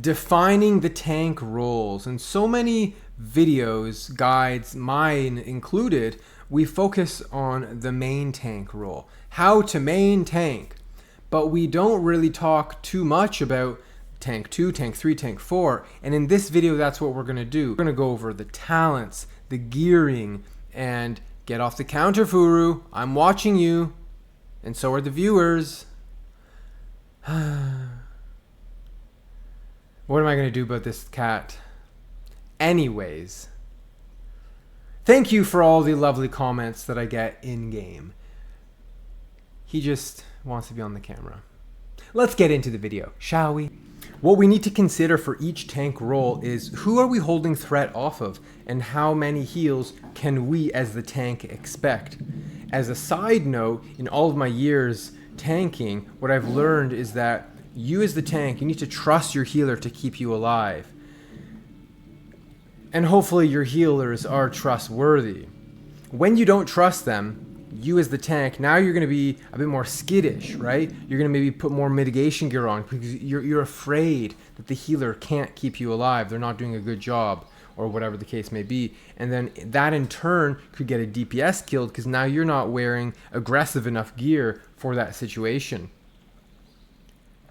defining the tank roles. In so many videos, guides, mine included, we focus on the main tank role, how to main tank, but we don't really talk too much about tank 2, tank 3, tank 4. And in this video, that's what we're going to do. We're going to go over the talents, the gearing, and get off the counter, Furu. I'm watching you, and so are the viewers. What am I going to do about this cat? Anyways, thank you for all the lovely comments that I get in-game. He just wants to be on the camera. Let's get into the video, shall we? What we need to consider for each tank role is who are we holding threat off of, and how many heals can we as the tank expect. As a side note, in all of my years tanking, what I've learned is that you as the tank, you need to trust your healer to keep you alive. And hopefully your healers are trustworthy. When you don't trust them, you as the tank, now you're going to be a bit more skittish, right? You're going to maybe put more mitigation gear on because you're afraid that the healer can't keep you alive. They're not doing a good job, or whatever the case may be. And then that in turn could get a DPS killed because now you're not wearing aggressive enough gear for that situation.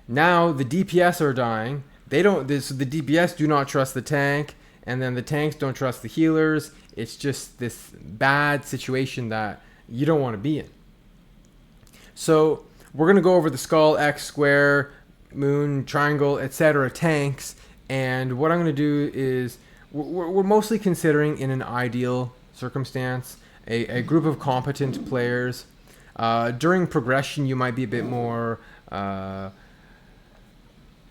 Now the DPS are dying. The DPS do not trust the tank, and then the tanks don't trust the healers. It's just this bad situation that you don't want to be in. So we're going to go over the skull, X, square, moon, triangle, etc. tanks. And what I'm going to do is we're mostly considering, in an ideal circumstance, a group of competent players. During progression, you might be a bit more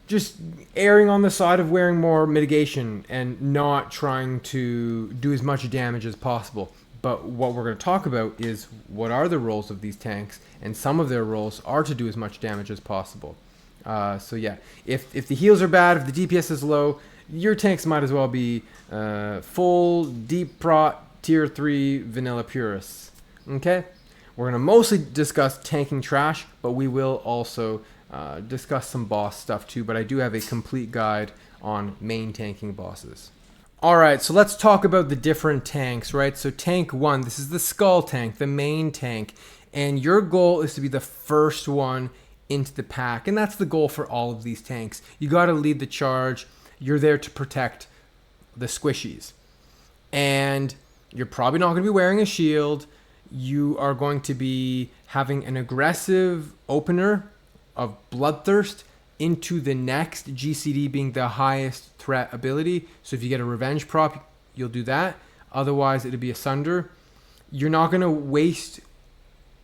just erring on the side of wearing more mitigation and not trying to do as much damage as possible. But what we're going to talk about is what are the roles of these tanks, and some of their roles are to do as much damage as possible. So yeah, if the heals are bad, if the DPS is low, your tanks might as well be full deep prot tier 3 vanilla purists. Okay, we're going to mostly discuss tanking trash, but we will also discuss some boss stuff too. But I do have a complete guide on main tanking bosses. Alright, so let's talk about the different tanks, right? So tank 1, this is the skull tank, the main tank. And your goal is to be the first one into the pack. And that's the goal for all of these tanks. You got to lead the charge. You're there to protect the squishies. And you're probably not going to be wearing a shield. You are going to be having an aggressive opener of Bloodthirst into the next GCD being the highest threat ability. So if you get a revenge prop, you'll do that. Otherwise, it'll be a Sunder. You're not going to waste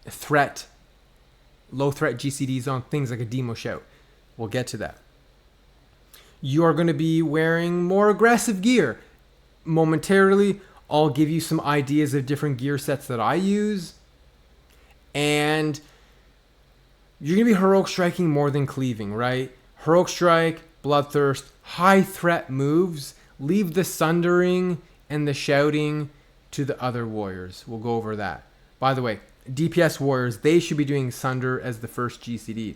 low threat GCDs on things like a Demo Shout. We'll get to that. You are going to be wearing more aggressive gear. Momentarily, I'll give you some ideas of different gear sets that I use. And you're going to be heroic striking more than cleaving, right? Heroic strike, Bloodthirst, high threat moves. Leave the sundering and the shouting to the other warriors. We'll go over that. By the way, DPS warriors, they should be doing Sunder as the first GCD.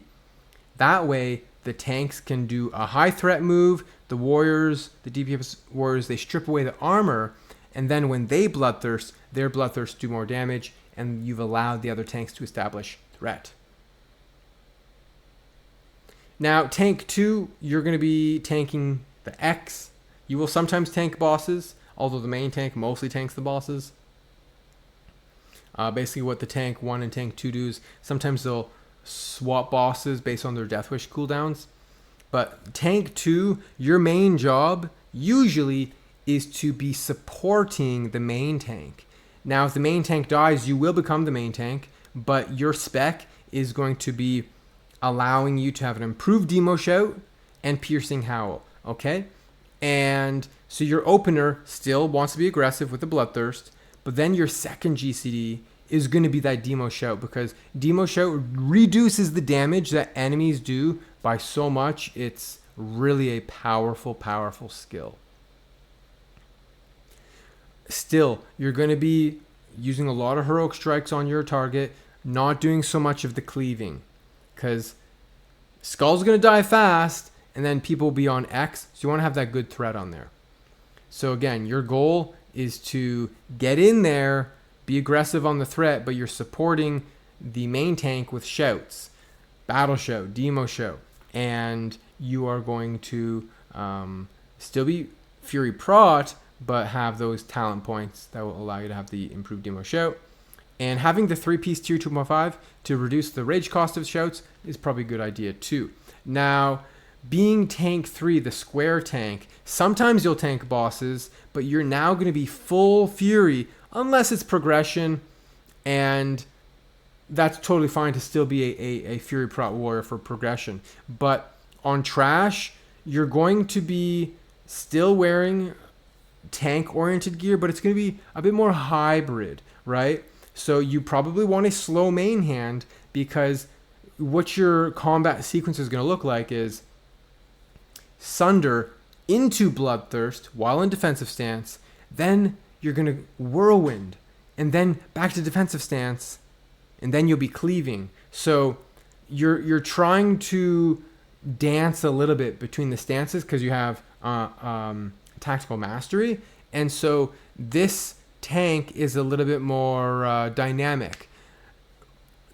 That way, the tanks can do a high threat move. The warriors, the DPS warriors, they strip away the armor. And then when they Bloodthirst, their Bloodthirst do more damage. And you've allowed the other tanks to establish threat. Now, tank 2, you're going to be tanking the X. You will sometimes tank bosses, although the main tank mostly tanks the bosses. Basically, what the tank 1 and tank 2 do is sometimes they'll swap bosses based on their Death Wish cooldowns. But tank 2, your main job usually is to be supporting the main tank. Now, if the main tank dies, you will become the main tank, but your spec is going to be allowing you to have an improved Demo Shout and Piercing Howl, okay? And so your opener still wants to be aggressive with the Bloodthirst, but then your second GCD is going to be that Demo Shout, because Demo Shout reduces the damage that enemies do by so much. It's really a powerful, powerful skill. Still, you're going to be using a lot of heroic strikes on your target, not doing so much of the cleaving, because Skull's going to die fast, and then people will be on X. So you want to have that good threat on there. So again, your goal is to get in there, be aggressive on the threat, but you're supporting the main tank with shouts, battle shout, demo shout, and you are going to still be Fury Prot, but have those talent points that will allow you to have the improved demo shout. And having the 3-piece tier 2.5 to reduce the rage cost of shouts is probably a good idea too. Now, being tank 3, the square tank, sometimes you'll tank bosses, but you're now going to be full Fury unless it's progression, and that's totally fine to still be a Fury Prot warrior for progression. But on Trash, you're going to be still wearing tank-oriented gear, but it's going to be a bit more hybrid, right? So you probably want a slow main hand, because what your combat sequence is going to look like is Sunder into Bloodthirst while in defensive stance, then you're going to Whirlwind, and then back to defensive stance, and then you'll be cleaving. So you're trying to dance a little bit between the stances because you have tactical mastery, and so this tank is a little bit more dynamic.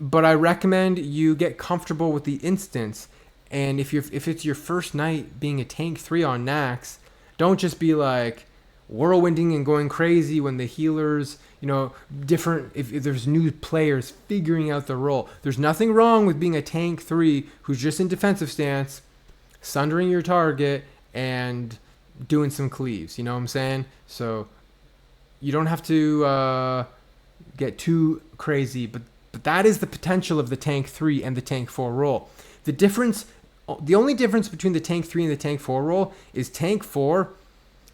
But I recommend you get comfortable with the instance, and if it's your first night being a tank 3 on Nax, don't just be like whirlwinding and going crazy when the healers, different, if there's new players figuring out the role. There's nothing wrong with being a tank 3 who's just in defensive stance, sundering your target, and doing some cleaves, you know what I'm saying? So you don't have to get too crazy, but that is the potential of the tank 3 and the tank 4 role. The only difference between the tank 3 and the tank 4 role is tank 4,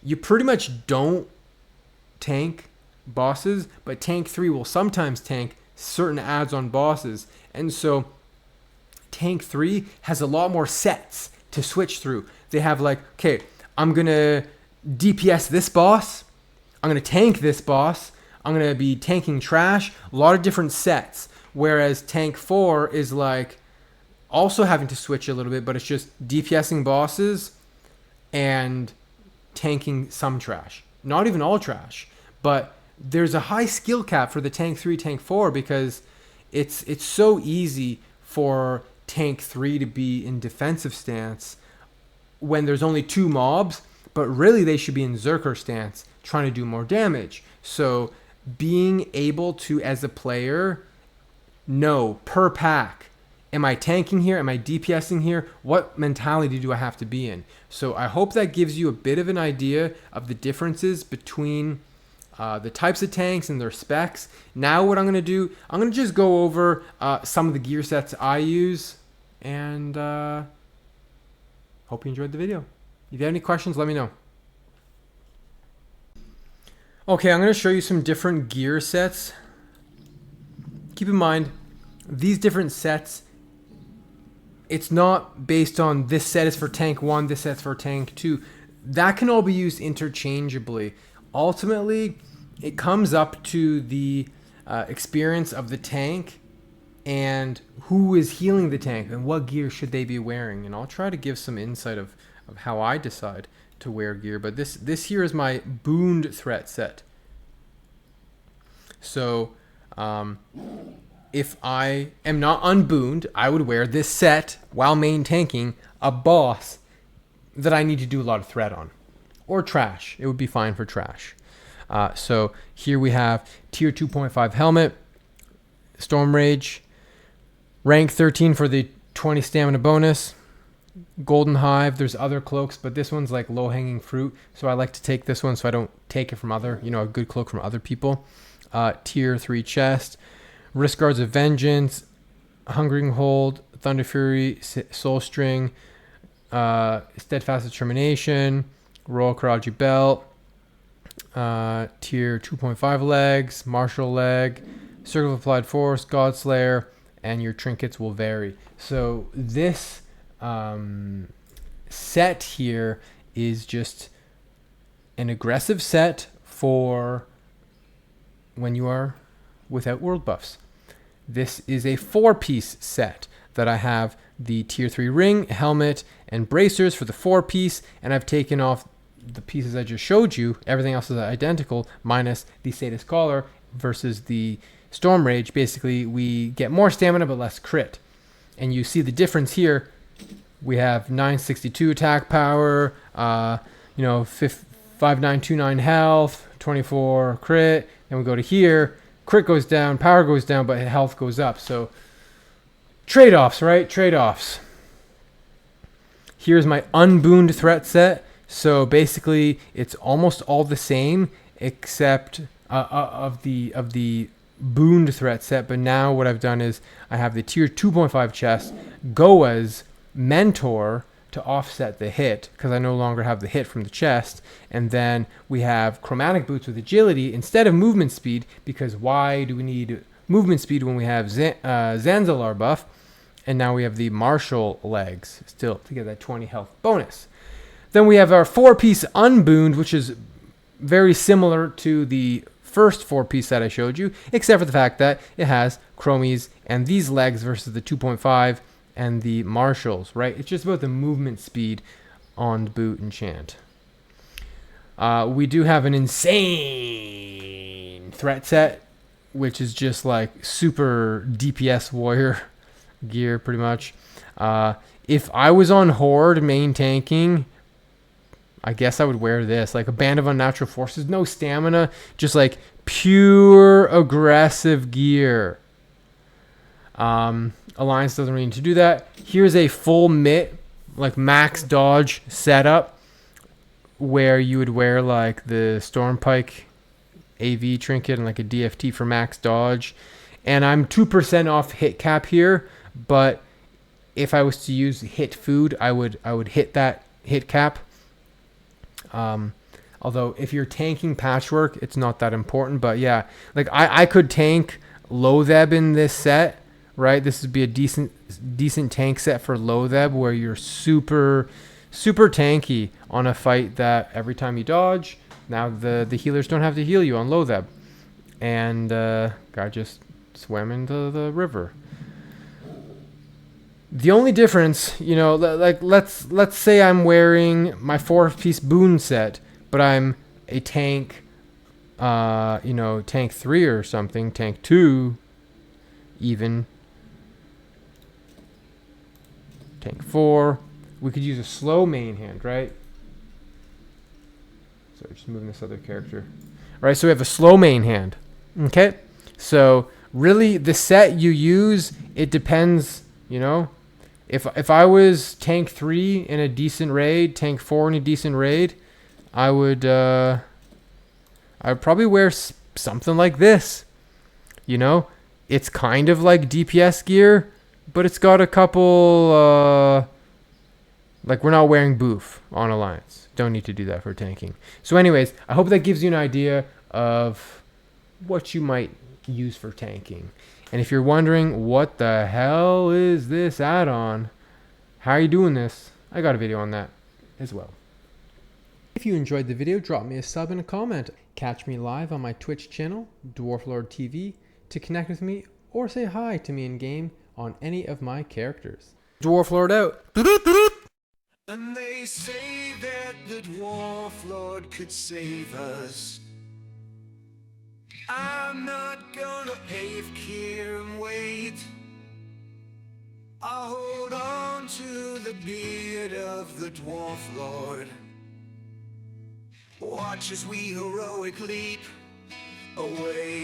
you pretty much don't tank bosses, but tank 3 will sometimes tank certain adds on bosses. And so tank 3 has a lot more sets to switch through. They have like, okay, I'm going to DPS this boss, I'm going to tank this boss, I'm going to be tanking trash, a lot of different sets. Whereas tank 4 is like also having to switch a little bit, but it's just DPSing bosses and tanking some trash. Not even all trash, but there's a high skill cap for the tank 3, tank 4, because it's so easy for tank 3 to be in defensive stance when there's only 2 mobs, but really they should be in Zerker stance trying to do more damage. So being able to, as a player, know per pack, am I tanking here? Am I DPSing here? What mentality do I have to be in? So I hope that gives you a bit of an idea of the differences between the types of tanks and their specs. Now what I'm going to do, I'm going to just go over some of the gear sets I use, and hope you enjoyed the video. If you have any questions, let me know. Okay, I'm going to show you some different gear sets. Keep in mind, these different sets, it's not based on this set is for tank 1, this set's for tank 2. That can all be used interchangeably. Ultimately, it comes up to the experience of the tank and who is healing the tank and what gear should they be wearing. And I'll try to give some insight of how I decide to wear gear. But this here is my booned threat set. So if I am not unbooned, I would wear this set while main tanking a boss that I need to do a lot of threat on. Or trash. It would be fine for trash. So here we have tier 2.5 helmet, Storm Rage, rank 13 for the 20 stamina bonus, Golden Hive. There's other cloaks, but this one's like low-hanging fruit, so I like to take this one so I don't take it from a good cloak from other people. Tier 3 chest, Wrist Guards of Vengeance, Hungering Hold, Thunder Fury, Soul String, Steadfast Determination, Royal Karaji Belt, tier 2.5 legs, Martial Leg, Circle of Applied Force, Godslayer, and your trinkets will vary. So this set here is just an aggressive set for when you are without world buffs. This is a 4-piece set that I have the tier 3 ring, helmet, and bracers for the 4-piece, and I've taken off the pieces I just showed you. Everything else is identical, minus the Sadist Collar versus the Storm Rage. Basically, we get more stamina but less crit. And you see the difference here. We have 962 attack power, 5929 health, 24 crit. Then we go to here, crit goes down, power goes down, but health goes up. So trade-offs, right? Trade-offs. Here's my unbooned threat set. So basically, it's almost all the same except of the booned threat set. But now what I've done is I have the tier 2.5 chest, Goa's Mentor to offset the hit because I no longer have the hit from the chest. And then we have chromatic boots with agility instead of movement speed, because why do we need movement speed when we have Zanzilar buff? And now we have the martial legs still to get that 20 health bonus. Then we have our 4-piece unbooned, which is very similar to the first 4-piece that I showed you, except for the fact that it has chromies and these legs versus the 2.5 and the martials, right? It's just about the movement speed on the boot enchant. We do have an insane threat set, which is just like super DPS warrior gear, pretty much. If I was on Horde main tanking, I guess I would wear this, like a Band of Unnatural Forces, no stamina, just like pure aggressive gear. Alliance doesn't really need to do that. Here's a full mitt, like max dodge setup, where you would wear like the Stormpike AV trinket and like a DFT for max dodge. And I'm 2% off hit cap here, but if I was to use hit food, I would hit that hit cap. Although if you're tanking patchwork, it's not that important. But yeah, like I could tank Loatheb in this set, right? This would be a decent tank set for Loatheb, where you're super tanky on a fight that every time you dodge, now the healers don't have to heal you on Loatheb. And guy just swam into the river. The only difference, like let's say I'm wearing my 4-piece boon set, but I'm a tank, tank 3 or something, tank 2, even, tank 4. We could use a slow main hand, right? So just moving this other character. All right, so we have a slow main hand. Okay, so really the set you use, it depends, If I was tank 3 in a decent raid, tank 4 in a decent raid, I would probably wear something like this. It's kind of like DPS gear, but it's got a couple like we're not wearing boof on Alliance. Don't need to do that for tanking. So anyways, I hope that gives you an idea of what you might use for tanking. And if you're wondering, what the hell is this add-on? How are you doing this? I got a video on that as well. If you enjoyed the video, drop me a sub and a comment. Catch me live on my Twitch channel, Dwarflord TV, to connect with me or say hi to me in game on any of my characters. Dwarflord out. And they say that the Dwarflord could save us. I'm not gonna pave here and wait. I'll hold on to the beard of the Dwarflord. Watch as we heroic leap away.